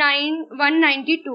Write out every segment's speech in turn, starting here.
192।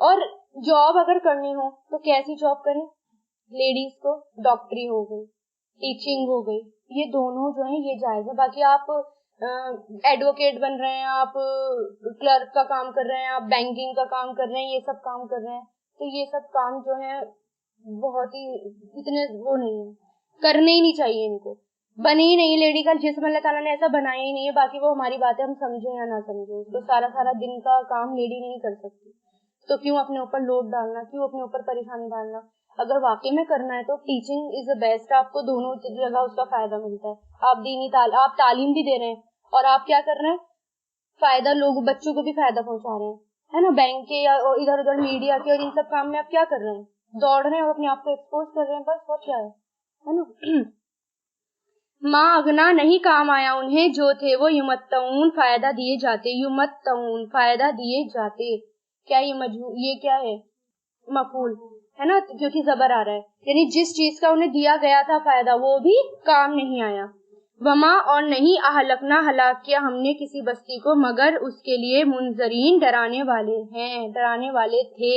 اور جاب اگر کرنی ہو تو کیسی جاب کریں؟ لیڈیز کو ڈاکٹری ہو گئی، ٹیچنگ ہو گئی، یہ دونوں جو ہیں یہ جائز ہے. باقی آپ ایڈوکیٹ بن رہے ہیں، آپ کلرک کا کام کر رہے ہیں، آپ بینکنگ کا کام کر رہے ہیں، یہ سب کام کر رہے ہیں، تو یہ سب کام جو ہے بہت ہی اتنے وہ نہیں ہے، کرنے ہی نہیں چاہیے ان کو. بنی ہی نہیں لیڈی کا جسم، اللہ تعالیٰ نے ایسا بنایا ہی نہیں ہے. باقی وہ ہماری باتیں ہم سمجھیں یا نہ سمجھیں، اس کو سارا دن کا کام لیڈی نہیں کر سکتی. تو کیوں اپنے اوپر لوڈ ڈالنا، کیوں اپنے اوپر پریشانی ڈالنا؟ اگر واقعی میں کرنا ہے تو ٹیچنگ از دا بیسٹ. آپ کو دونوں جگہ اس کا فائدہ ملتا ہے. آپ تعلیم بھی دے رہے ہیں اور آپ کیا کر رہے ہیں، فائدہ لوگ بچوں کو بھی فائدہ پہنچا رہے ہیں، ہے نا. بینک کے یا ادھر ادھر میڈیا کے اور ان سب کام میں آپ کیا کر رہے ہیں، دوڑ رہے ہیں اور اپنے آپ کو ایکسپوز کر رہے ہیں، بس. اور کیا ہے نا. ماں اگنا نہیں کام آیا انہیں جو تھے وہ یمتعون فائدہ دیے جاتے. یمتعون فائدہ دیے جاتے، کیا یہ کیا ہے، مفعول ہے نا، کیونکہ زبر آ رہا ہے. یعنی جس چیز کا انہیں دیا گیا تھا فائدہ وہ بھی کام نہیں آیا. وما اور نہیں اہلکنا ہلاک کیا ہم نے کسی بستی کو مگر اس کے لیے منذرین ڈرانے والے ہیں، ڈرانے والے تھے.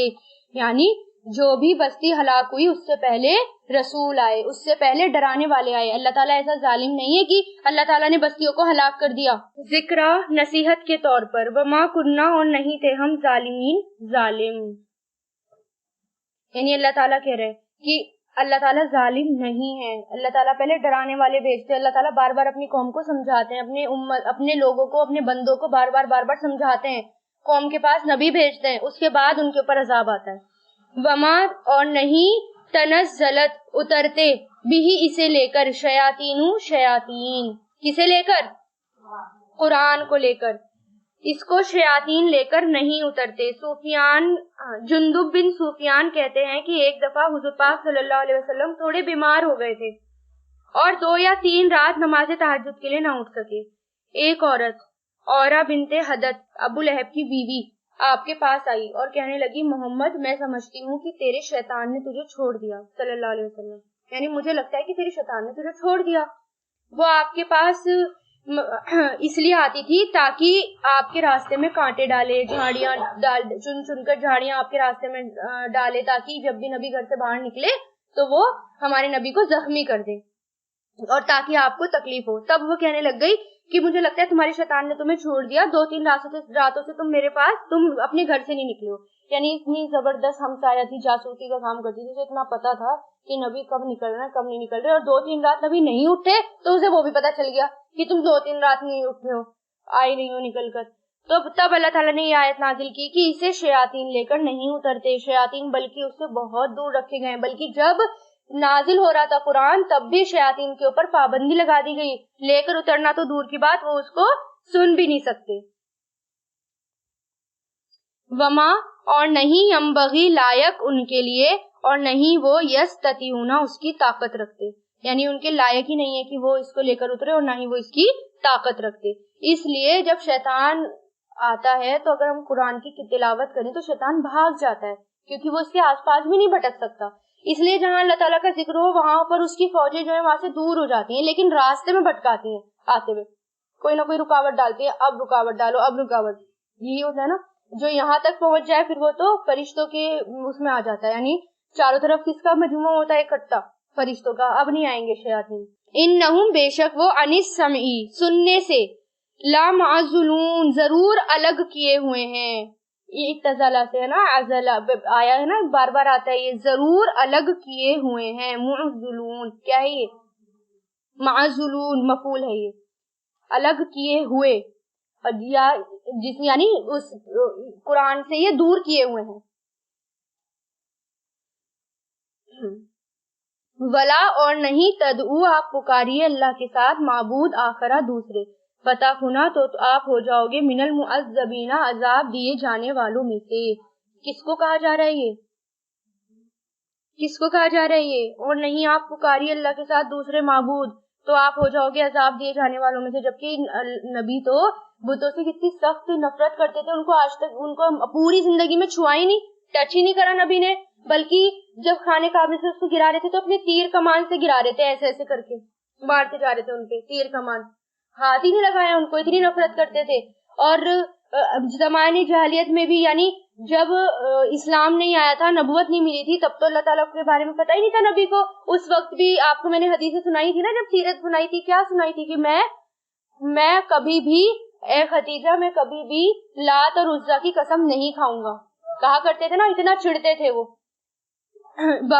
یعنی جو بھی بستی ہلاک ہوئی اس سے پہلے رسول آئے، اس سے پہلے ڈرانے والے آئے. اللہ تعالیٰ ایسا ظالم نہیں ہے کہ اللہ تعالیٰ نے بستیوں کو ہلاک کر دیا. ذکر نصیحت کے طور پر. وما کننا اور نہیں تھے ہم ظالمین ظالم. یعنی اللہ تعالیٰ کہہ رہے کہ اللہ تعالیٰ ظالم نہیں ہے. اللہ تعالیٰ پہلے ڈرانے والے بھیجتے ہیں. اللہ تعالیٰ بار بار اپنی قوم کو سمجھاتے ہیں، اپنے لوگوں کو، اپنے بندوں کو بار بار سمجھاتے ہیں. قوم کے پاس نبی بھیجتے ہیں، اس کے بعد ان کے اوپر عذاب آتا ہے. وما اور نہیں تنزلت اترتے بھی اسے لے کر شیاطین. کسے لے کر؟ قرآن کو لے کر. اس کو شیاطین لے کر نہیں اترتے. جندب بن سفیان کہتے ہیں کہ ایک دفعہ حضور پاک صلی اللہ علیہ وسلم تھوڑے بیمار ہو گئے تھے اور 2 یا 3 رات نماز تہجد کے لیے نہ اٹھ سکے. ایک عورت اورا بنت حدت ابو لہب کی بیوی آپ کے پاس آئی اور کہنے لگی محمد میں سمجھتی ہوں کہ تیرے شیطان نے تجھے چھوڑ دیا صلی اللہ علیہ وسلم. یعنی مجھے لگتا ہے کہ تیرے شیطان نے تجھے چھوڑ دیا. وہ آپ کے پاس اس لیے آتی تھی تاکہ آپ کے راستے میں کانٹے ڈالے، جھاڑیاں چن کر جھاڑیاں آپ کے راستے میں ڈالے، تاکہ جب بھی نبی گھر سے باہر نکلے تو وہ ہمارے نبی کو زخمی کر دے اور تاکہ آپ کو تکلیف ہو. تب وہ کہنے لگ گئی کہ مجھے لگتا ہے تمہارے شیطان نے تمہیں چھوڑ دیا، 2-3 راتوں سے تم میرے پاس، تم اپنے گھر سے نہیں نکلے ہو. یعنی اتنی زبردست ہمسایہ تھی، جاسوسی کا کام کرتی تھی، اسے اتنا پتا تھا کہ نبی کب نکل رہے ہیں کب نہیں نکل رہے. اور 2-3 رات نبی نہیں اٹھے تو اسے وہ بھی پتا چل گیا کہ تم 2-3 رات نہیں اٹھے ہو، آئی نہیں ہو نکل کر. تو تب اللہ تعالیٰ نے یہ آیت نازل کی کہ اسے شیاطین لے کر نہیں اترتے. شیاطین بلکہ اس سے بہت دور رکھے گئے، بلکہ جب نازل ہو رہا تھا قرآن تب بھی شیاطین کے اوپر پابندی لگا دی گئی. لے کر اترنا تو دور کی بات، وہ اس کو سن بھی نہیں سکتے. وما اور نہیں ینبغی لائق ان کے لیے اور نہیں وہ یستطیعون اس کی طاقت رکھتے. یعنی ان کے لائق ہی نہیں ہے کہ وہ اس کو لے کر اترے اور نہ ہی وہ اس کی طاقت رکھتے. اس لیے جب شیطان آتا ہے تو اگر ہم قرآن کی تلاوت کریں تو شیطان بھاگ جاتا ہے، کیونکہ وہ اس کے آس پاس بھی نہیں بھٹک سکتا. اس لیے جہاں اللہ تعالیٰ کا ذکر ہو وہاں پر اس کی فوجیں جو ہیں وہاں سے دور ہو جاتی ہیں، لیکن راستے میں بھٹکاتی ہیں. آتے ہوئے کوئی نہ کوئی رکاوٹ ڈالتی ہے، اب رکاوٹ ڈالو، اب رکاوٹ. یہی ہوتا ہے نا، جو یہاں تک پہنچ جائے پھر وہ تو فرشتوں کے اس میں آ جاتا ہے. یعنی چاروں طرف کس کا مجموعہ ہوتا ہے، اکٹھا فرشتوں کا. اب نہیں آئیں گے شیاطین. انہم بے شک وہ عن السمع سننے سے، لامعزولون ضرور الگ کیے ہوئے ہیں. یہ اتصالہ سے ہے نا، عزلہ آیا ہے نا، بار بار آتا ہے یہ، ضرور الگ کیے ہوئے ہیں. معزولون کیا ہے یہ، معزولون مفعول ہے، یہ الگ کیے ہوئے، یا جس یعنی اس قرآن سے یہ دور کیے ہوئے ہیں. ولا اور نہیں تدعو آپ پکاریے اللہ کے ساتھ معبود آخرہ دوسرے، فتکونا تو آپ ہو جاؤ گے من المعذبین عذاب دیے جانے والوں میں سے. کس کو کہا جا رہا ہے یہ، کس کو کہا جا رہا ہے یہ، اور نہیں آپ پکاریے اللہ کے ساتھ دوسرے معبود تو آپ ہو جاؤ گے عذاب دیے جانے والوں میں سے. جبکہ نبی تو بتوں سے کتنی سخت نفرت کرتے تھے، ان کو آج تک ان کو پوری زندگی میں چھوا ہی نہیں، ٹچ ہی نہیں کرا نبی نے. بلکہ جب خانے کعبے سے اس کو گرا رہے تھے تو اپنے تیر کمان سے گرا رہے تھے، ایسے ایسے کر کے مارتے جا رہے تھے ان پہ تیر کمان، ہاتھ ہی نہیں لگایا ان کو، اتنی نفرت کرتے تھے. اور زمانے جاہلیت میں بھی، یعنی جب اسلام نہیں آیا تھا، نبوت نہیں ملی تھی، تب تو اللہ تعالیٰ کے بارے میں پتہ ہی نہیں تھا نبی کو. اس وقت بھی آپ کو میں نے حدیثیں سنائی تھی نا، جب سیرت سنائی تھی، کیا سنائی تھی کہ میں کبھی بھی، اے خدیجہ، میں کبھی بھی لات اور عزا کی قسم نہیں کھاؤں گا. کہا کرتے تھے نا، اتنا چڑھتے تھے وہ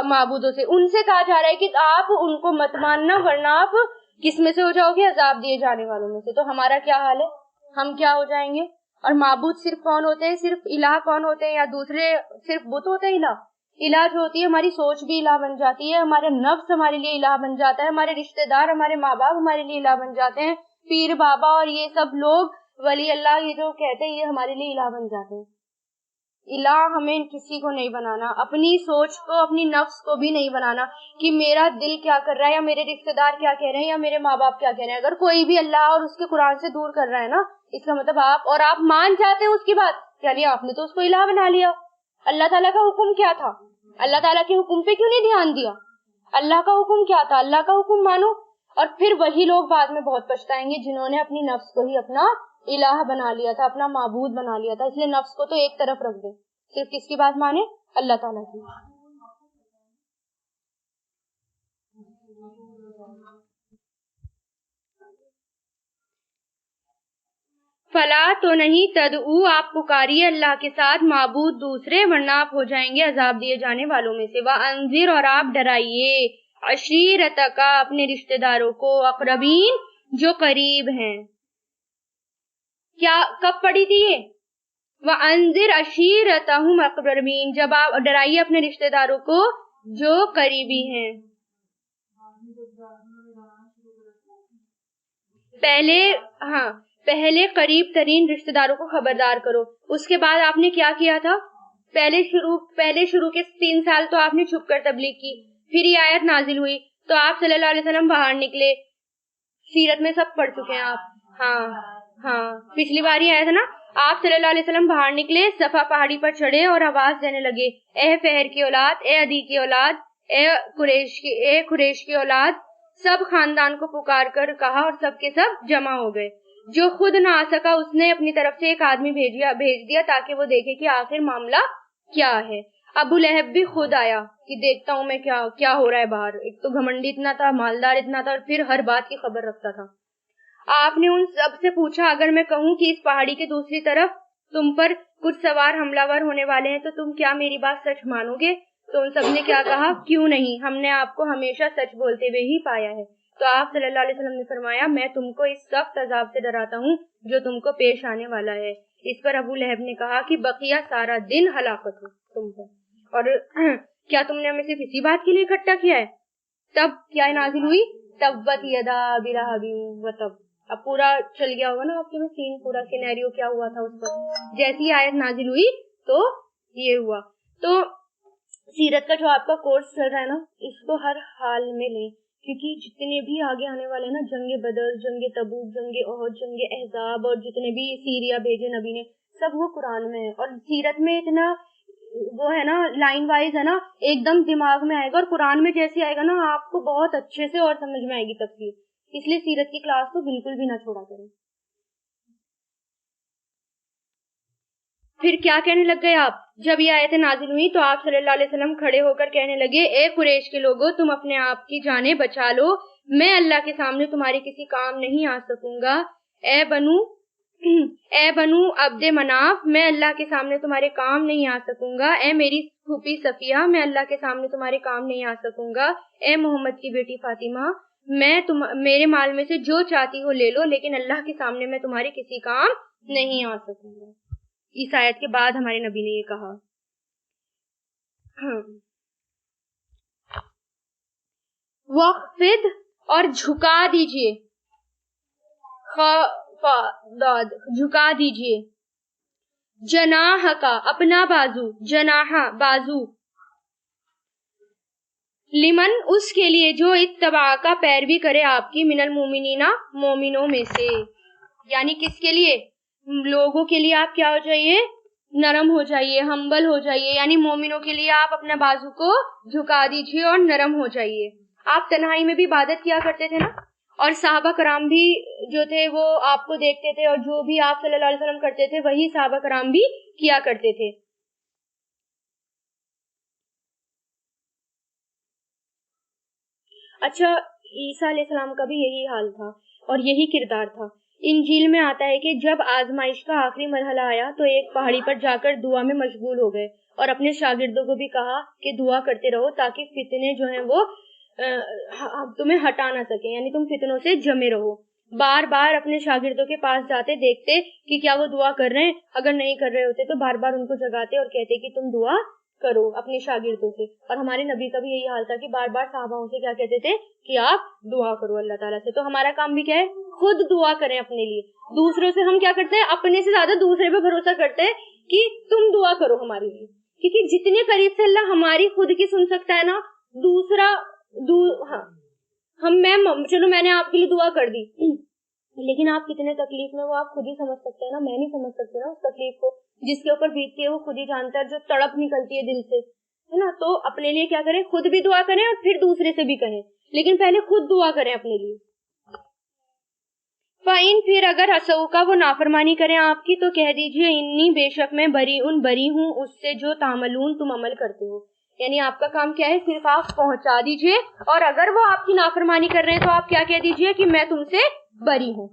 معبودوں سے. ان سے کہا جا رہا ہے کہ آپ ان کو مت ماننا، ورنہ آپ کس میں سے ہو جاؤ گے؟ عذاب دیے جانے والوں میں سے. تو ہمارا کیا حال ہے؟ ہم کیا ہو جائیں گے؟ اور معبود صرف کون ہوتے ہیں؟ صرف الہ کون ہوتے ہیں؟ یا دوسرے صرف بت ہوتے ہیں؟ الہ جو ہوتی ہے ہماری سوچ بھی الہ بن جاتی ہے، ہمارا نفس ہمارے لیے الہ بن جاتا ہے، ہمارے رشتہ دار، ہمارے ماں باپ ہمارے لیے الہ بن جاتے ہیں، پیر بابا اور یہ سب لوگ، ولی اللہ، یہ جو کہتے ہیں، یہ ہمارے لیے الہ بن جاتے ہیں. الہ ہمیں کسی کو نہیں بنانا، اپنی سوچ کو، اپنی نفس کو بھی نہیں بنانا کہ میرا دل کیا کر رہا ہے، یا میرے رشتہ دار کیا کہہ رہے ہیں، یا میرے ماں باپ کیا کہہ رہے ہیں. اگر کوئی بھی اللہ اور اس کے قرآن سے دور کر رہا ہے نا، اس کا مطلب آپ مان جاتے ہیں اس کی بات، چلیے آپ نے تو اس کو الہ بنا لیا. اللہ تعالیٰ کا حکم کیا تھا؟ اللہ تعالیٰ کے حکم پہ کیوں نہیں دھیان دیا؟ اللہ کا حکم کیا تھا؟ اللہ کا حکم مانو. اور پھر وہی لوگ بعد میں بہت پچھتائیں گے جنہوں نے اپنی نفس کو ہی اپنا الہ بنا لیا تھا، اپنا معبود بنا لیا تھا. اس لیے نفس کو تو ایک طرف رکھ دے، صرف کس کی بات مانے؟ اللہ تعالیٰ کی. فلا تو نہیں تدعو، آپ پکاریے اللہ کے ساتھ معبود دوسرے، ورنہ آپ ہو جائیں گے عذاب دیے جانے والوں میں سے. وانذر، اور آپ ڈرائیے، عشیرتک، اپنے رشتہ داروں کو، اقربین، جو قریب ہیں. کیا کب پڑھی تھی یہ؟ وانذر عشیرتہم اقربین، جب آپ ڈرائیے اپنے رشتہ داروں کو جو قریبی ہیں. پہلے قریب ترین رشتہ داروں کو خبردار کرو. اس کے بعد آپ نے کیا کیا تھا؟ پہلے شروع کے 3 سال تو آپ نے چھپ کر تبلیغ کی. پھر یہ آیت نازل ہوئی تو آپ صلی اللہ علیہ وسلم باہر نکلے. سیرت میں سب پڑھ چکے ہیں آپ. ہاں پچھلی بار یہ آیا تھا نا، آپ صلی اللہ علیہ وسلم باہر نکلے، صفا پہاڑی پر چڑھے اور آواز دینے لگے، اے فہر کی اولاد، اے عدی کی اولاد، اے قریش کی اولاد. سب خاندان کو پکار کر کہا اور سب کے سب جمع ہو گئے. جو خود نہ آ سکا اس نے اپنی طرف سے ایک آدمی بھیج دیا تاکہ وہ دیکھے کہ آخر معاملہ کیا ہے. ابو لہب بھی خود آیا کہ دیکھتا ہوں میں کیا ہو رہا ہے باہر. ایک تو گھمنڈی اتنا تھا، مالدار اتنا تھا، اور پھر ہر بات کی خبر رکھتا تھا. آپ نے ان سب سے پوچھا، اگر میں کہوں کہ اس پہاڑی کے دوسری طرف تم پر کچھ سوار حملہ ور ہونے والے ہیں تو تم کیا میری بات سچ مانو گے؟ تو ان سب نے کیا کہا؟ کیوں نہیں، ہم نے آپ کو ہمیشہ سچ بولتے ہوئے ہی پایا ہے. تو آپ صلی اللہ علیہ وسلم نے فرمایا، میں تم کو اس سخت عذاب سے ڈراتا ہوں جو تم کو پیش آنے والا ہے. اس پر ابو لہب نے کہا کہ بقیہ سارا دن ہلاکت ہو تم پر، اور کیا تم نے ہمیں صرف اسی بات کے لیے اکٹھا کیا ہے؟ تب کیا نازل ہوئی؟ تبت یدا ابی لہب وتب. اب پورا چل گیا ہوگا نا آپ کے میں سین، پورا سینیریو کیا ہوا تھا اس پر. جیسی آیت نازل ہوئی تو یہ ہوا. تو سیرت کا جو آپ کا کورس چل رہا ہے نا، اس کو ہر حال میں لیں، کیونکہ جتنے بھی آگے آنے والے ہیں نا، جنگ بدر، جنگ تبوک، جنگ احد، جنگ احزاب، اور جتنے بھی سیریا بھیجے نبی نے، سب وہ قرآن میں ہے. اور سیرت میں اتنا وہ ہے نا، لائن وائز ہے نا، ایک دم دماغ میں آئے گا. اور قرآن میں جیسے آئے گا نا، آپ کو بہت اچھے سے اور سمجھ میں آئے گی تفسیر. اس لیے سیرت کی کلاس تو بالکل بھی نہ چھوڑا کریں. پھر کیا کہنے لگ گئے آپ؟ جب یہ آیتیں نازل ہوئی تو آپ صلی اللہ علیہ وسلم کھڑے ہو کر کہنے لگے، اے قریش کے لوگوں، تم اپنے آپ کی جانیں بچا لو، میں اللہ کے سامنے تمہاری کسی کام نہیں آ سکوں گا. اے بنو عبد مناف، میں اللہ کے سامنے تمہارے کام نہیں آ سکوں گا. اے میری پھوپھی صفیہ، میں اللہ کے سامنے تمہارے کام نہیں آ سکوں گا. اے محمد کی بیٹی فاطمہ، میرے مال میں سے جو چاہتی ہو لے لو، لیکن اللہ کے سامنے میں تمہارے کسی کام نہیں آ سکوں گا. اس آیت کے بعد ہمارے نبی نے یہ کہا. وخفض، اور جھکا دیجئے، جھکا دیجئے، جناح کا، اپنا بازو، جناح بازو، لمن، اس کے لیے، جو اتباع کا پیروی کرے آپ کی، من المومنین، مومنوں میں سے. یعنی کس کے لیے؟ لوگوں کے لیے آپ کیا ہو جائیے؟ نرم ہو جائیے، ہمبل ہو جائیے. یعنی مومنوں کے لیے آپ اپنا بازو کو جھکا دیجیے اور نرم ہو جائیے. آپ تنہائی میں بھی عبادت کیا کرتے تھے نا، اور صحابہ کرام بھی جو تھے وہ آپ کو دیکھتے تھے, اور جو بھی آپ صلی اللہ علیہ وسلم کرتے تھے وہی صحابہ کرام بھی کیا کرتے تھے. اچھا, عیسیٰ علیہ السلام کا بھی یہی حال تھا اور یہی کردار تھا. انجیل میں آتا ہے کہ جب آزمائش کا آخری مرحلہ آیا تو ایک پہاڑی پر جا کر دعا میں مشغول ہو گئے اور اپنے شاگردوں کو بھی کہا کہ دعا کرتے رہو تاکہ فتنے جو ہیں وہ تمہیں ہٹا نہ سکیں, یعنی تم فتنوں سے جمے رہو. بار بار اپنے شاگردوں کے پاس جاتے, دیکھتے کہ کیا وہ دعا کر رہے ہیں, اگر نہیں کر رہے ہوتے تو بار بار ان کو جگاتے اور کہتے کہ تم دعا کرو اپنے شاگردوں سے. اور ہمارے نبی کا بھی یہی حال تھا کہ بار بار صحابہ سے کیا کہتے تھے کہ آپ دعا کرو اللہ تعالیٰ سے. تو ہمارا کام بھی کیا ہے, خود دعا کریں اپنے لیے. دوسروں سے ہم کیا کرتے ہیں, اپنے سے زیادہ دوسرے پہ بھروسہ کرتے ہیں کہ تم دعا کرو ہمارے لیے, کیونکہ جتنے قریب سے اللہ ہماری خود کی سن سکتا ہے نا, دوسرا چلو میں نے آپ کے لیے دعا کر دی, لیکن آپ کتنے تکلیف میں وہ آپ خود ہی سمجھ سکتے ہیں نا, میں نہیں سمجھ سکتی نا اس تکلیف کو جس کے اوپر بیتتی ہے, وہ خود ہی جانتا ہے, جو تڑپ نکلتی ہے دل سے, ہے نا. تو اپنے لیے کیا کریں, خود بھی دعا کریں اور پھر دوسرے سے بھی کہیں, لیکن پہلے خود دعا کریں اپنے لیے. فَإِن پھر اگر عصوا کا وہ نافرمانی کریں آپ کی تو کہہ دیجئے انی بے شک میں بری ہوں اس سے جو تعملون تم عمل کرتے ہو. یعنی آپ کا کام کیا ہے, صرف آپ پہنچا دیجئے, اور اگر وہ آپ کی نافرمانی کر رہے ہیں تو آپ کیا کہہ دیجئے کہ میں تم سے بری ہوں,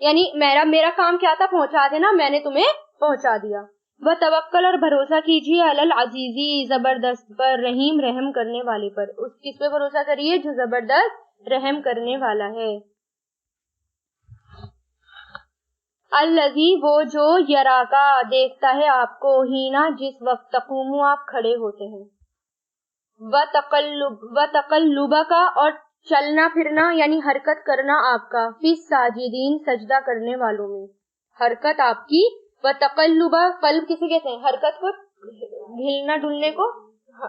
یعنی میرا کام کیا تھا, پہنچا دینا, میں نے تمہیں پہنچا دیا. وتوکل اور بھروسہ کیجئے علی العزیزی زبردست پر, رحیم رحم کرنے والے پر. اس کس پہ بھروسہ کریے, جو زبردست رحم کرنے والا ہے. الذی وہ جو یراکا دیکھتا ہے آپ کو, ہینا جس وقت تقوم آپ کھڑے ہوتے ہیں, وتقلبکا اور چلنا پھرنا یعنی حرکت کرنا آپ کا, فی الساجدین سجدہ کرنے والوں میں, حرکت آپ کی. وتقلبا قلب کسے کہتے ہیں, حرکت کو, ہلنا ڈلنے کو,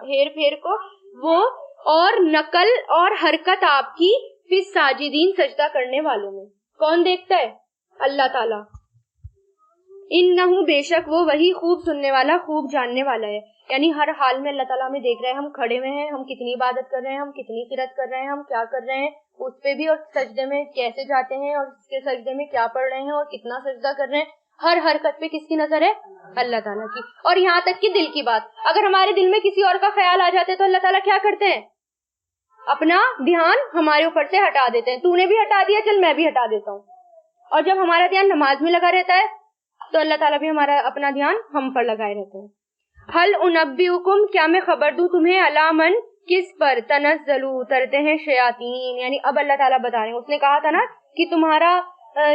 ہیر پھیر کو, وہ, اور نقل اور حرکت آپ کی فی الساجدین سجدہ کرنے والوں میں. کون دیکھتا ہے, اللہ تعالیٰ. انہو بے شک وہ وہی خوب سننے والا خوب جاننے والا ہے, یعنی ہر حال میں اللہ تعالیٰ ہمیں دیکھ رہے ہیں, ہم کھڑے ہوئے ہیں, ہم کتنی عبادت کر رہے ہیں, ہم کتنی قرات کر رہے ہیں, ہم کیا کر رہے ہیں اس پہ بھی, اور سجدے میں کیسے جاتے ہیں, اور اس کے سجدے میں کیا پڑھ رہے ہیں, اور کتنا سجدہ کر رہے ہیں. ہر حرکت پہ کس کی نظر ہے, اللہ تعالیٰ کی. اور یہاں تک کہ دل کی بات, اگر ہمارے دل میں کسی اور کا خیال آ جاتے تو اللہ تعالیٰ کیا کرتے ہیں, اپنا دھیان ہمارے اوپر سے ہٹا دیتے ہیں. تو نے بھی ہٹا دیا, چل میں بھی ہٹا دیتا ہوں. اور جب ہمارا دھیان نماز میں لگا رہتا ہے تو اللہ تعالیٰ بھی ہمارا اپنا دھیان ہم پر لگائے رہتے ہیں. حل انبئکم کیا میں خبر دوں تمہیں, علی من کس پر, تنزل اترتے ہیں شیاطین, یعنی اب اللہ تعالیٰ بتا رہے ہیں. اس نے کہا تھا نا کہ تمہارا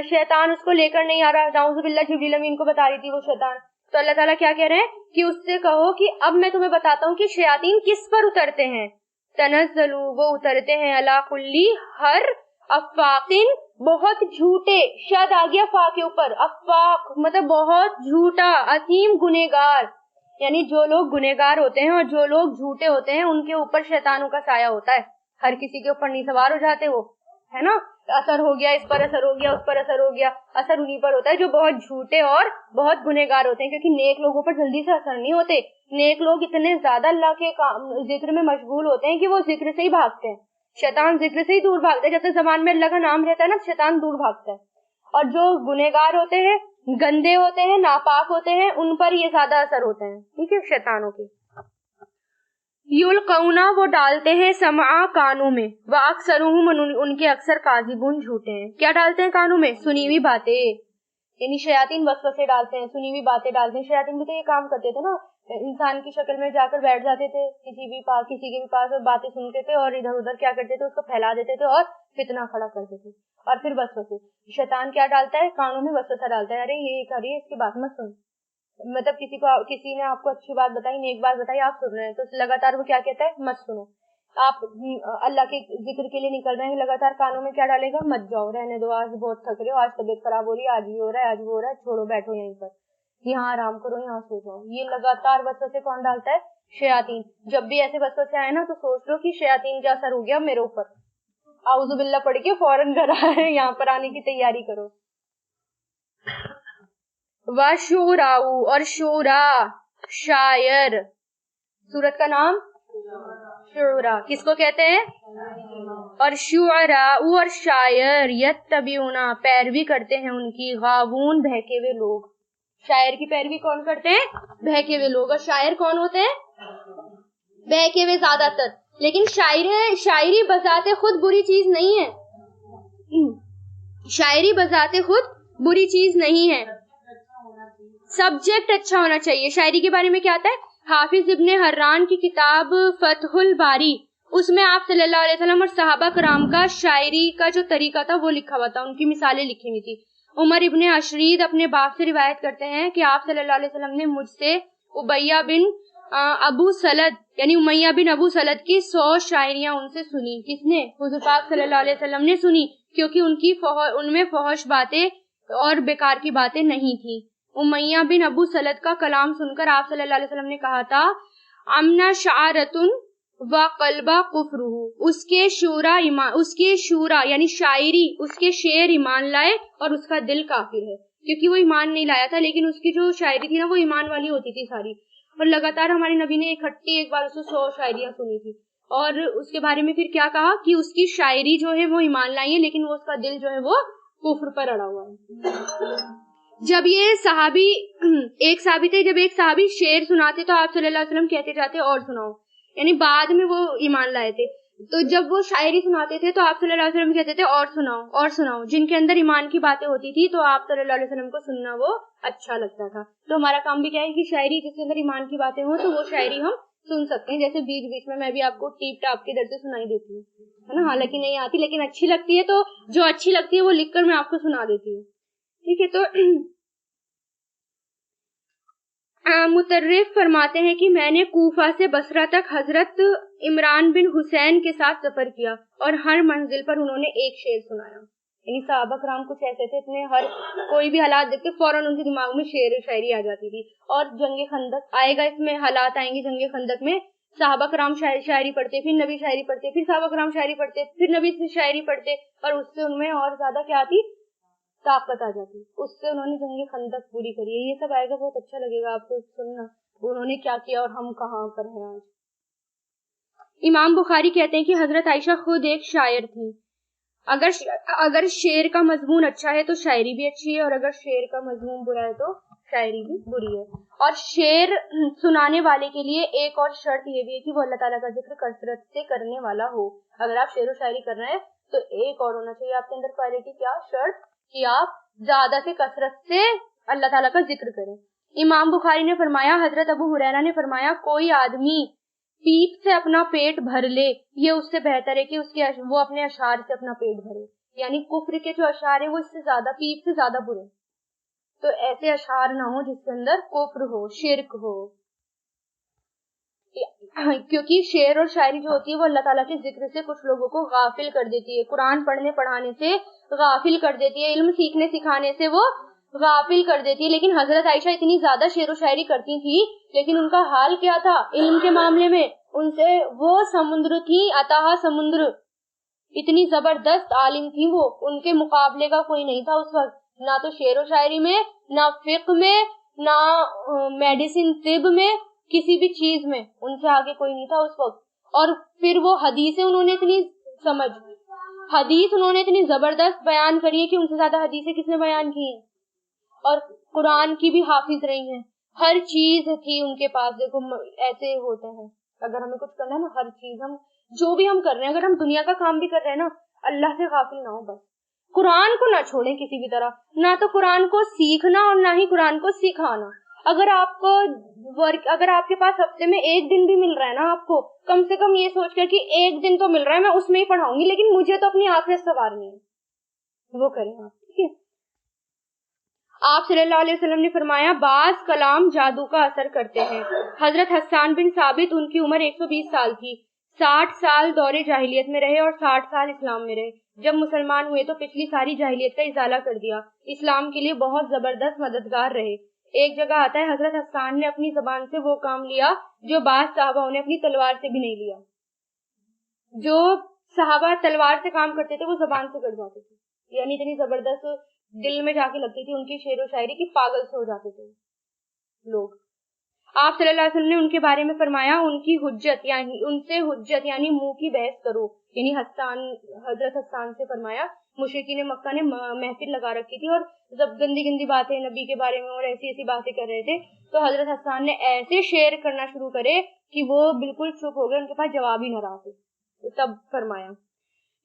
شیطان اس کو لے کر نہیں آ رہا, نعوذ باللہ جبریل امین کو بتا رہی تھی وہ شیطان. تو اللہ تعالیٰ کیا کہہ رہے ہیں کہ اس سے کہو کہ اب میں تمہیں بتاتا ہوں کہ شیاطین کس پر اترتے ہیں. تنزل وہ اترتے ہیں, علی کلی ہر افاقن بہت جھوٹے, شاد آ گیا فا کے اوپر, افاق مطلب بہت جھوٹا, اثیم گنہگار, یعنی جو لوگ گنہگار ہوتے ہیں اور جو لوگ جھوٹے ہوتے ہیں ان کے اوپر شیطانوں کا سایہ ہوتا ہے. ہر کسی کے اوپر نہیں سوار ہو جاتے وہ, ہے نا, اثر ہو گیا, اس پر اثر ہو گیا, اس پر اثر ہو گیا, اثر انہیں پر ہوتا ہے جو بہت جھوٹے اور بہت گنہگار ہوتے ہیں, کیونکہ نیک لوگوں پر جلدی سے اثر نہیں ہوتے. نیک لوگ اتنے زیادہ اللہ کے ذکر میں مشغول ہوتے ہیں کہ وہ ذکر سے ہی بھاگتے ہیں. شیطان ذکر سے ہی دور بھاگتا ہے, جیسے زبان میں اللہ کا نام رہتا ہے نا, شیطان دور بھاگتا ہے. اور جو گنہگار ہوتے ہیں, گندے ہوتے ہیں, ناپاک ہوتے ہیں, ان پر یہ زیادہ اثر ہوتے ہیں, ٹھیک ہے, شیطانوں کے. یلقونا وہ ڈالتے ہیں, سمعا کانوں میں, واکثرہم ان کے اکثر کاذبون جھوٹے ہیں. کیا ڈالتے ہیں کانوں میں, سنی ہوئی باتیں, یعنی شیاطین وسوسے ڈالتے ہیں, سنی ہوئی باتیں ڈالتے ہیں. شیاطین بھی تو یہ کام کرتے تھے نا, انسان کی شکل میں جا کر بیٹھ جاتے تھے کسی کے بھی پاس, اور باتیں سنتے تھے اور ادھر ادھر کیا کرتے تھے, اس کو پھیلا دیتے تھے اور فتنہ کھڑا کرتے تھے. اور پھر وسوسے, شیطان کیا ڈالتا ہے, کانوں میں وسوسہ ڈالتا ہے, ارے یہ کریے, اس کی بات مت سن. مطلب کسی نے آپ کو اچھی بات بتائی, نیک بات بتائی, آپ سن رہے ہیں, تو لگاتار وہ کیا کہتا ہے, مت سنو. آپ اللہ کے ذکر کے لیے نکل رہے ہیں, لگاتار کانوں میں کیا ڈالے گا, مت جاؤ, رہنے دو, آج بہت تھک رہے ہو, آج طبیعت خراب ہو رہی ہے, آج یہ ہو رہا ہے, آج وہ ہو رہا ہے, چھوڑو, بیٹھو یہیں پر, یہاں آرام کرو, یہاں سو جاؤ. یہ لگاتار وسوسے کون ڈالتا ہے, شیاطین. جب بھی ایسے وسوسے آئے نا تو سوچ لو کہ شیاطین کا اثر ہو گیا میرے اوپر, اعوذ باللہ پڑھ کے فوراً گھر آئے, یہاں پر آنے کی تیاری کرو. وَشُعَرَاءُ اور شعراء, شاعر. سورت کا نام شعرا کس کو کہتے ہیں؟ اور شعراء اور شاعر یتبعونا پیروی کرتے ہیں ان کی، غاوون بہکے ہوئے لوگ. شاعر کی پیروی کون کرتے ہیں؟ بہکے ہوئے لوگ. اور شاعر کون ہوتے ہیں؟ بہکے ہوئے زیادہ تر. لیکن شاعری بذات خود بری چیز نہیں ہے. شاعری بذات خود بری چیز نہیں ہے، سبجیکٹ اچھا ہونا چاہیے. شاعری کے بارے میں کیا آتا ہے؟ حافظ ابن حران کی کتاب فتح الباری، اس میں آپ صلی اللہ علیہ وسلم اور صحابہ کرام کا شاعری کا جو طریقہ تھا وہ لکھا ہوا تھا، ان کی مثالیں لکھی ہوئی تھی. عمر ابن اشرید اپنے باپ سے روایت کرتے ہیں کہ آپ صلی اللہ علیہ وسلم نے مجھ سے امیہ بن ابو سلد یعنی امیہ بن ابو سلد کی 100 شاعریاں ان سے سنی. کس نے؟ حضور پاک صلی اللہ علیہ وسلم نے سنی، کیونکہ ان میں فحش باتیں اور بیکار کی باتیں نہیں تھی. امیہ بن ابو سلد کا کلام سن کر آپ صلی اللہ علیہ وسلم نے کہا تھا امنا شعرتن و قلبہ کفرہ، اس کے شورا یعنی شاعری، اس کے شعر ایمان لائے اور اس کا دل کافر ہے. کیونکہ وہ ایمان نہیں لایا تھا، لیکن اس کی جو شاعری تھی نا وہ ایمان والی ہوتی تھی ساری. اور لگاتار ہمارے نبی نے اکٹھی ایک بار اس سے 100 شاعریاں سنی تھی. اور اس کے بارے میں پھر کیا کہا کہ اس کی شاعری جو ہے وہ ایمان لائی ہے، لیکن وہ اس کا دل جو ہے وہ کفر پر اڑا ہوا ہے. جب یہ صحابی ایک صحابی شعر سناتے تو آپ صلی اللہ علیہ وسلم کہتے جاتے اور سناؤ، یعنی بعد میں وہ ایمان لائے تھے. تو جب وہ شاعری سناتے تھے تو آپ صلی اللہ علیہ وسلم کہتے تھے اور سناؤ اور سناؤ. جن کے اندر ایمان کی باتیں ہوتی تھی تو آپ صلی اللہ علیہ وسلم کو سننا وہ اچھا لگتا تھا. تو ہمارا کام بھی کیا ہے کہ شاعری جس کے اندر ایمان کی باتیں ہوں تو وہ شاعری ہم سن سکتے ہیں. جیسے بیچ بیچ میں بھی آپ کو ٹیپ ٹاپ کے در سے سنائی دیتی ہوں، ہے نا، حالانکہ نہیں آتی لیکن اچھی لگتی ہے، تو جو اچھی لگتی ہے وہ لکھ کر میں آپ کو سنا دیتی ہوں. ٹھیک ہے. تو مترف فرماتے ہیں کہ میں نے کوفہ سے بصرہ تک حضرت عمران بن حسین کے ساتھ سفر کیا اور ہر منزل پر انہوں نے ایک شعر سنایا. یعنی صحابہ کرام کچھ ایسے تھے، اتنے ہر کوئی بھی حالات دیکھتے فوراً ان کے دماغ میں شعر و شاعری آ جاتی تھی. اور جنگ خندق آئے گا، اس میں حالات آئیں گے جنگ خندق میں. صحابہ کرام شاعری پڑھتے، پھر نبی شاعری پڑھتے، پھر صحابہ کرام شاعری پڑھتے، پھر نبی سے شاعری پڑھتے، اور اس سے ان میں اور زیادہ کیا آتی؟ طاقت آ جاتی. اس سے انہوں نے جنگ خندق پوری کری ہے. یہ سب آئے گا، بہت اچھا لگے گا آپ کو سننا، انہوں نے کیا کیا اور ہم کہاں پر ہیں آج. امام بخاری کہتے ہیں کہ حضرت عائشہ خود ایک شاعر تھی. اگر شعر کا مضمون اچھا ہے تو شاعری بھی اچھی ہے، اور اگر شعر کا مضمون برا ہے تو شاعری بھی بری ہے. اور شعر سنانے والے کے لیے ایک اور شرط یہ بھی ہے کہ وہ اللہ تعالیٰ کا ذکر کثرت سے کرنے والا ہو. اگر آپ شعر و شاعری کر رہے ہیں تو ایک اور ہونا چاہیے آپ کے اندر کوالٹی، کیا شرط؟ کہ آپ زیادہ سے کثرت سے اللہ تعالیٰ کا ذکر کریں. امام بخاری نے فرمایا، حضرت ابو ہریرہ نے فرمایا، کوئی آدمی پیپ سے اپنا پیٹ بھر لے یہ اس سے بہتر ہے کہ وہ اپنے اشعار سے اپنا پیٹ بھرے. یعنی کفر کے جو اشعار ہیں وہ اس سے زیادہ پیپ سے زیادہ برے. تو ایسے اشعار نہ ہو جس کے اندر کفر ہو، شرک ہو. کیونکہ شعر اور شاعری جو ہوتی ہے وہ اللہ تعالیٰ کے ذکر سے کچھ لوگوں کو غافل کر دیتی ہے، قرآن پڑھنے پڑھانے سے غافل کر دیتی ہے، علم سیکھنے سکھانے سے وہ غافل کر دیتی ہے. لیکن حضرت عائشہ اتنی زیادہ شعر و شاعری کرتی تھی، لیکن ان کا حال کیا تھا علم کے معاملے میں؟ ان سے وہ سمندر تھی، اتاہا سمندر، اتنی زبردست عالم تھی وہ، ان کے مقابلے کا کوئی نہیں تھا اس وقت. نہ تو شعر و شاعری میں، نہ فقہ میں، نہ میڈیسن طب میں، کسی بھی چیز میں ان سے آگے کوئی نہیں تھا اس وقت. اور پھر وہ حدیثیں انہوں نے اتنی حدیث انہوں نے اتنی زبردست بیان کری ہے کہ ان سے زیادہ حدیثیں کس نے بیان کی ہیں. اور قرآن کی بھی حافظ رہی ہیں، ہر چیز تھی ان کے پاس. دیکھو ایسے ہوتے ہیں، اگر ہمیں کچھ کرنا ہے نا، ہر چیز ہم جو بھی ہم کر رہے ہیں، اگر ہم دنیا کا کام بھی کر رہے ہیں نا، اللہ سے غافل نہ ہو. بس قرآن کو نہ چھوڑیں کسی بھی طرح، نہ تو قرآن کو سیکھنا اور نہ ہی قرآن کو سکھانا. اگر آپ کے پاس ہفتے میں ایک دن بھی مل رہا ہے نا، آپ کو کم سے کم یہ سوچ کر کہ ایک دن تو مل رہا ہے، میں اس میں ہی پڑھاؤں گی، لیکن مجھے تو اپنی آخرت سنوارنی ہے، وہ کریں آپ. ٹھیک ہے. آپ صلی اللہ علیہ وسلم نے فرمایا، بعض کلام جادو کا اثر کرتے ہیں. حضرت حسان بن ثابت، ان کی عمر 120 سال تھی، 60 سال دور جاہلیت میں رہے اور 60 سال اسلام میں رہے. جب مسلمان ہوئے تو پچھلی ساری جاہلیت کا ازالہ کر دیا، اسلام کے لیے بہت زبردست مددگار رہے. ایک جگہ آتا ہے حضرت حسان نے اپنی زبان سے وہ کام لیا جو بعض صحابہ نے اپنی تلوار سے بھی نہیں لیا. جو صحابہ تلوار سے کام کرتے تھے وہ زبان سے کر جاتے تھے. یعنی اتنی زبردست دل میں جا کے لگتی تھی ان کی شعر و شاعری کی، پاگل سے ہو جاتے تھے لوگ. آپ صلی اللہ علیہ وسلم نے ان کے بارے میں فرمایا انکی حجت یعنی ان سے حجت یعنی منہ کی بحث کرو، یعنی حضرت حسان سے فرمایا مشرکین مکہ نے محفل لگا رکھی تھی اور جب گندی گندی باتیں نبی کے بارے میں اور ایسی ایسی باتیں کر رہے تھے تو حضرت حسان نے ایسے شعر کرنا شروع کرے کہ وہ بالکل چپ ہو گئے، ان کے پاس جواب ہی نہ رہا تھے، تب فرمایا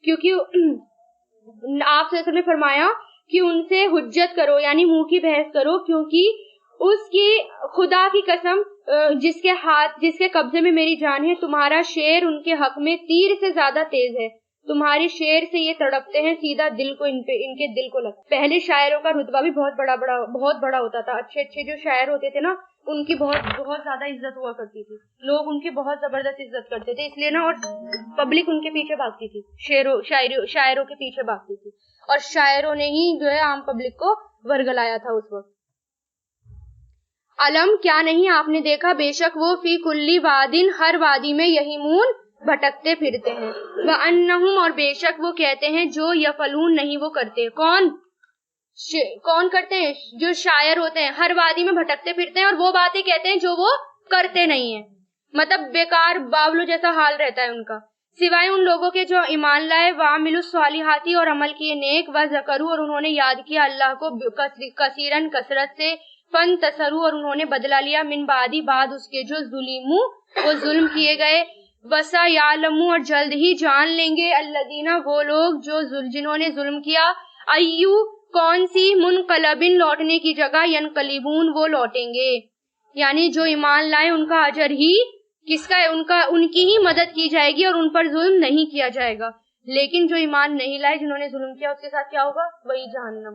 کیونکہ آپ صلی اللہ علیہ وسلم نے فرمایا کہ ان سے حجت کرو یعنی منہ کی بحث کرو، کیونکہ اس کی خدا کی قسم جس کے قبضے میں میری جان ہے، تمہارا شعر ان کے حق میں تیر سے زیادہ تیز ہے، تمہارے شعر سے یہ تڑپتے ہیں، سیدھا دل کو ان کے دل کو لگتا۔ پہلے شاعروں کا رتبہ بھی بہت بڑا ہوتا تھا، اچھے جو شاعر ہوتے تھے نا ان کی بہت زیادہ عزت ہوا کرتی تھی، لوگ ان کی بہت زبردست عزت کرتے تھے، اس لیے نا، اور پبلک ان کے پیچھے بھاگتی تھی، شاعروں کے پیچھے بھاگتی تھی، اور شاعروں نے ہی جو ہے عام پبلک کو ورگلایا تھا اس وقت۔ علم کیا نہیں آپ نے دیکھا، بے شک وہ فی کلی وادن ہر وادی میں یہیمون بھٹکتے پھرتے ہیں، وَأَنَّهُمْ اور بے شک وہ کہتے ہیں جو یفعلون نہیں وہ کرتے، کون کرتے ہیں؟ جو شاعر ہوتے ہیں، ہر وادی میں بھٹکتے پھرتے ہیں اور وہ باتیں کہتے ہیں جو وہ کرتے نہیں ہیں، مطلب بیکار باولوں جیسا حال رہتا ہے ان کا، سوائے ان لوگوں کے جو ایمان لائے، وَعَمِلُوا الصَّالِحَاتِ اور عمل کیے نیک، وَذَكَرُوا اور انہوں نے یاد کیا اللہ کو کثیرن کثرت سے، فَانْتَصَرُوا اور انہوں نے بدلہ لیا، من بعد بعد اس کے جو ظلموا وہ ظلم کیے گئے، وَسَيَعْلَمُوا اور جلد ہی جان لیں گے الذین وہ لوگ جنہوں نے ظلم کیا، ایو کون سی منقلبن لوٹنے کی جگہ، ینقلبون وہ لوٹیں گے، یعنی جو ایمان لائے ان کا اجر ہی کس کا ہے، ان کی ہی مدد کی جائے گی اور ان پر ظلم نہیں کیا جائے گا، لیکن جو ایمان نہیں لائے جنہوں نے ظلم کیا اس کے ساتھ کیا ہوگا، وہی جہنم۔